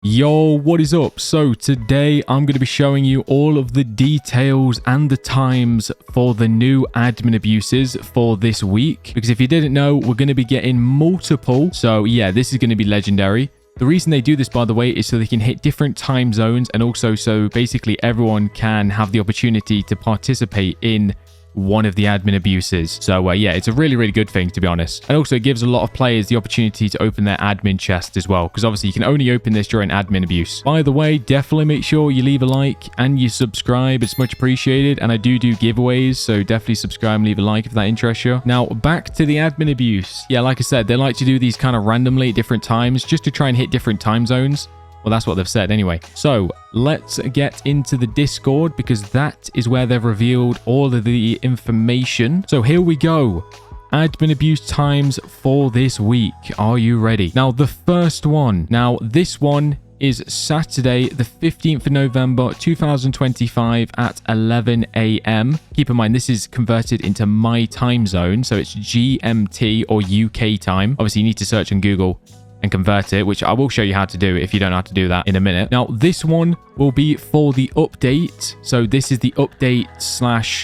Yo, what is up? So today I'm going to be showing you all of the details and the times for the new admin abuses for this week. Because if you didn't know, we're going to be getting multiple. So yeah, this is going to be legendary. The reason they do this, by the way, is so they can hit different time zones and also so basically everyone can have the opportunity to participate in one of the admin abuses. So yeah, it's a really good thing, to be honest. And also it gives a lot of players the opportunity to open their admin chest as well, because obviously you can only open this during admin abuse. By the way, definitely make sure you leave a like and you subscribe. It's much appreciated. And I do giveaways, so definitely subscribe and leave a like if that interests you. Now back to the admin abuse. Yeah, like I said, they like to do these kind of randomly at different times just to try and hit different time zones. Well, that's what they've said anyway. So let's get into the Discord, because that is where they've revealed all of the information. So here we go. Admin abuse times for this week. Are you ready? Now, the first one. Now, this one is Saturday, the 15th of November, 2025 at 11 a.m. Keep in mind, this is converted into my time zone. So it's GMT or UK time. Obviously, you need to search on Google and convert it, which I will show you how to do if you don't know how to do that in a minute. Now, this one will be for the update. So this is the update /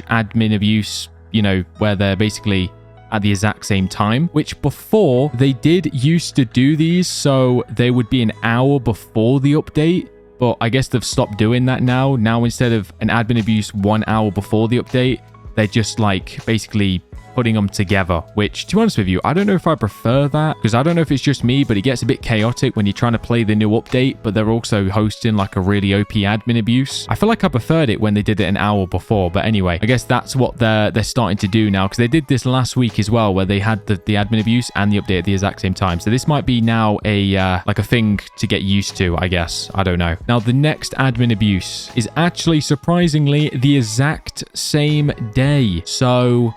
admin abuse, you know, where they're basically at the exact same time, which before they did used to do these. So they would be an hour before the update, but I guess they've stopped doing that now. Now, instead of an admin abuse 1 hour before the update, they're just like basically putting them together, which, to be honest with you, I don't know if I prefer that, because I don't know if it's just me, but it gets a bit chaotic when you're trying to play the new update, but they're also hosting like a really OP admin abuse. I feel like I preferred it when they did it an hour before, but anyway, I guess that's what they're starting to do now, because they did this last week as well, where they had the admin abuse and the update at the exact same time. So this might be now a like a thing to get used to, I guess. I don't know. Now, the next admin abuse is actually surprisingly the exact same day. So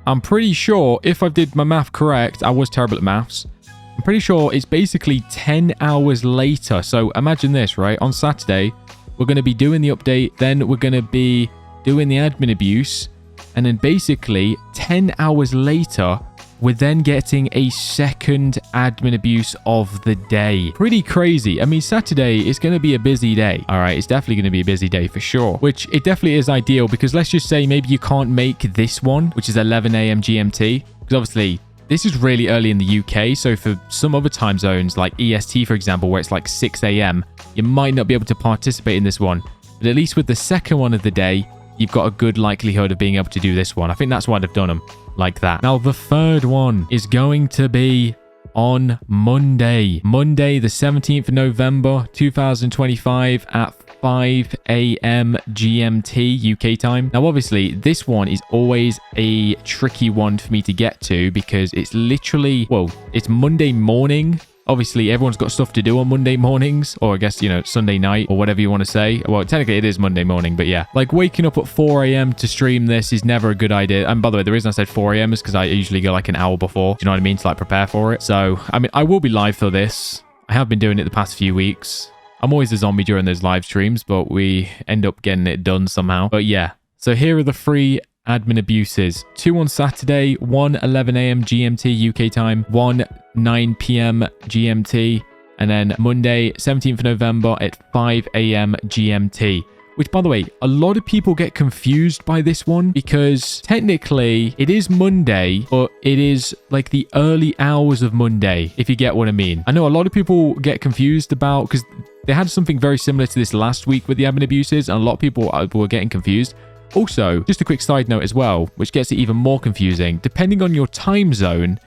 I'm pretty sure, if I did my math correct, I was terrible at maths. I'm pretty sure it's basically 10 hours later. So imagine this, right? On Saturday, we're going to be doing the update. Then we're going to be doing the admin abuse. And then basically 10 hours later, we're then getting a second admin abuse of the day. Pretty crazy. I mean, Saturday is going to be a busy day. All right, it's definitely going to be a busy day for sure, which it definitely is ideal, because let's just say maybe you can't make this one, which is 11 a.m. GMT, because obviously this is really early in the UK. So for some other time zones like EST, for example, where it's like 6 a.m., you might not be able to participate in this one. But at least with the second one of the day, you've got a good likelihood of being able to do this one. I think that's why they've done them like that. Now, the third one is going to be on Monday. Monday, the 17th of November, 2025 at 5 a.m. GMT UK time. Now, obviously, this one is always a tricky one for me to get to, because it's literally, well, it's Monday morning. Obviously, everyone's got stuff to do on Monday mornings, or I guess, you know, Sunday night, or whatever you want to say. Well, technically it is Monday morning, but yeah. Like, waking up at 4 a.m. to stream this is never a good idea. And by the way, the reason I said 4 a.m. is because I usually go like an hour before. Do you know what I mean? To like prepare for it. So, I mean, I will be live for this. I have been doing it the past few weeks. I'm always a zombie during those live streams, but we end up getting it done somehow. But yeah. So here are the 3 admin abuses. 2 on Saturday, 1 11 a.m. GMT UK time, 1 9 p.m. GMT, and then Monday 17th of November at 5 a.m. GMT. Which, by the way, a lot of people get confused by this one, because technically it is Monday, but it is like the early hours of Monday, if you get what I mean. I know a lot of people get confused about, because they had something very similar to this last week with the admin abuses, and a lot of people were getting confused. Also, just a quick side note as well, which gets it even more confusing. Depending on your time zone,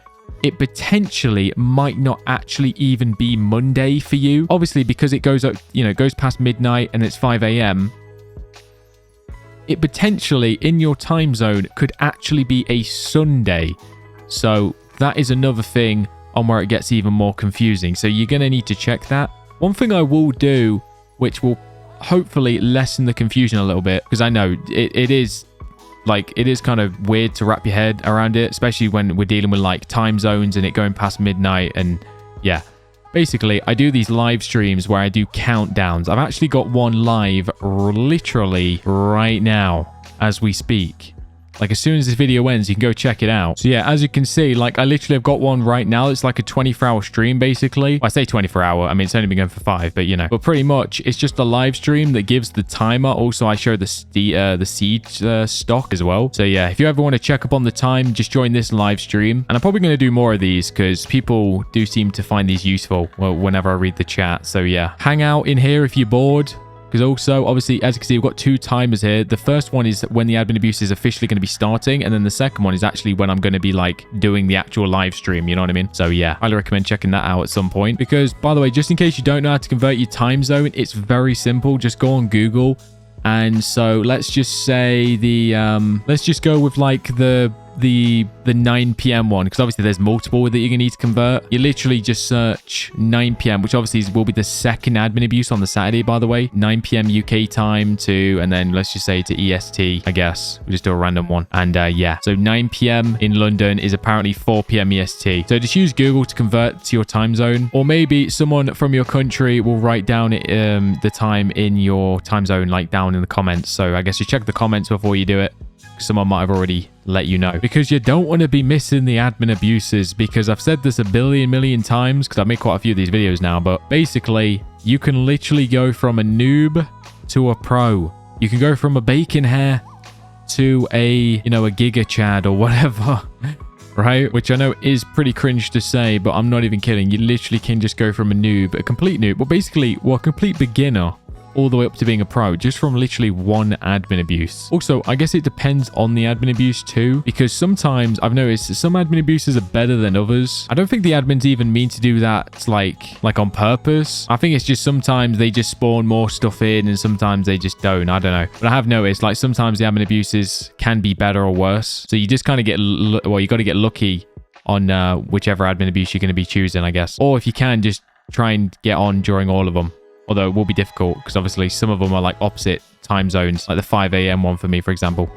it potentially might not actually even be Monday for you. Obviously, because it goes up, you know, goes past midnight and it's 5 a.m., it potentially in your time zone could actually be a Sunday. So that is another thing on where it gets even more confusing. So you're going to need to check that. One thing I will do, which will hopefully lessen the confusion a little bit, because I know it is kind of weird to wrap your head around it, especially when we're dealing with like time zones and it going past midnight. And yeah, basically I do these live streams where I do countdowns. I've actually got one live literally right now as we speak. Like as soon as this video ends, you can go check it out. So yeah, as you can see, like I literally have got one right now. It's like a 24-hour stream basically. Well, I say 24-hour. I mean, it's only been going for 5, but you know. But pretty much, it's just a live stream that gives the timer. Also, I show the seed stock as well. So yeah, if you ever want to check up on the time, just join this live stream. And I'm probably going to do more of these because people do seem to find these useful whenever I read the chat. So yeah, hang out in here if you're bored. Because also, obviously, as you can see, we've got 2 timers here. The first one is when the admin abuse is officially going to be starting. And then the second one is actually when I'm going to be like doing the actual live stream. You know what I mean? So yeah, highly recommend checking that out at some point. Because by the way, just in case you don't know how to convert your time zone, it's very simple. Just go on Google. And so let's just say let's just go with like the 9 p.m. one, because obviously there's multiple that you're gonna need to convert. You literally just search 9 p.m., which obviously will be the second admin abuse on the Saturday, by the way. 9 p.m. UK time to, and then let's just say to EST, I guess. We'll just do a random one. And yeah, so 9 p.m. in London is apparently 4 p.m. EST. So just use Google to convert to your time zone, or maybe someone from your country will write down the time in your time zone, like down in the comments. So I guess you check the comments before you do it. Someone might have already let you know, because you don't want to be missing the admin abuses, because I've said this a million times because I've made quite a few of these videos now, but basically you can literally go from a noob to a pro. You can go from a bacon hair to a giga chad or whatever. Right? Which I know is pretty cringe to say, but I'm not even kidding. You literally can just go from a noob, a complete noob, well basically, a complete beginner, all the way up to being a pro, just from literally one admin abuse. Also, I guess it depends on the admin abuse too, because sometimes I've noticed some admin abuses are better than others. I don't think the admins even mean to do that like on purpose. I think it's just sometimes they just spawn more stuff in and sometimes they just don't. I don't know. But I have noticed like sometimes the admin abuses can be better or worse. So you just kind of get, well, you got to get lucky on whichever admin abuse you're going to be choosing, I guess. Or if you can, just try and get on during all of them. Although it will be difficult because obviously some of them are like opposite time zones, like the 5 a.m. one for me, for example.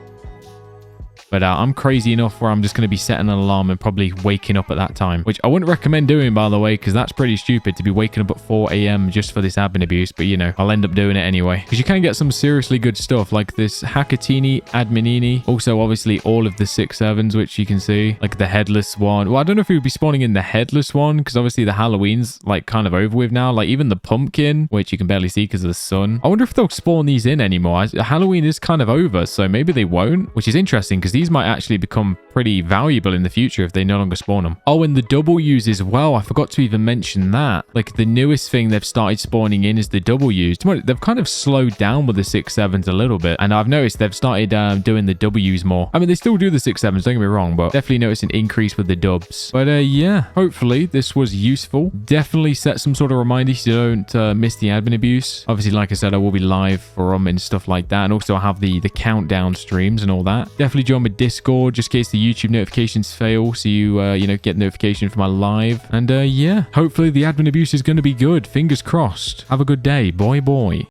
But I'm crazy enough where I'm just going to be setting an alarm and probably waking up at that time, which I wouldn't recommend doing, by the way, because that's pretty stupid to be waking up at 4 a.m. just for this admin abuse. But, you know, I'll end up doing it anyway, because you can get some seriously good stuff like this Hackatini, Adminini. Also, obviously, all of the 6-7s, which you can see, like the headless one. Well, I don't know if we would be spawning in the headless one, because obviously the Halloween's like kind of over with now. Like even the pumpkin, which you can barely see because of the sun. I wonder if they'll spawn these in anymore. Halloween is kind of over, so maybe they won't, which is interesting because these might actually become pretty valuable in the future if they no longer spawn them. Oh, and the W's as well. I forgot to even mention that. Like the newest thing they've started spawning in is the W's. They've kind of slowed down with the 6-7s a little bit, and I've noticed they've started doing the W's more. I mean, they still do the 6-7s, don't get me wrong, but definitely notice an increase with the dubs. But yeah, hopefully this was useful. Definitely set some sort of reminder so you don't miss the admin abuse. Obviously, like I said, I will be live for them and stuff like that, and also I have the countdown streams and all that. Definitely join my Discord just in case the YouTube notifications fail, so you get notification for my live. And yeah, hopefully the admin abuse is going to be good. Fingers crossed. Have a good day. Boy.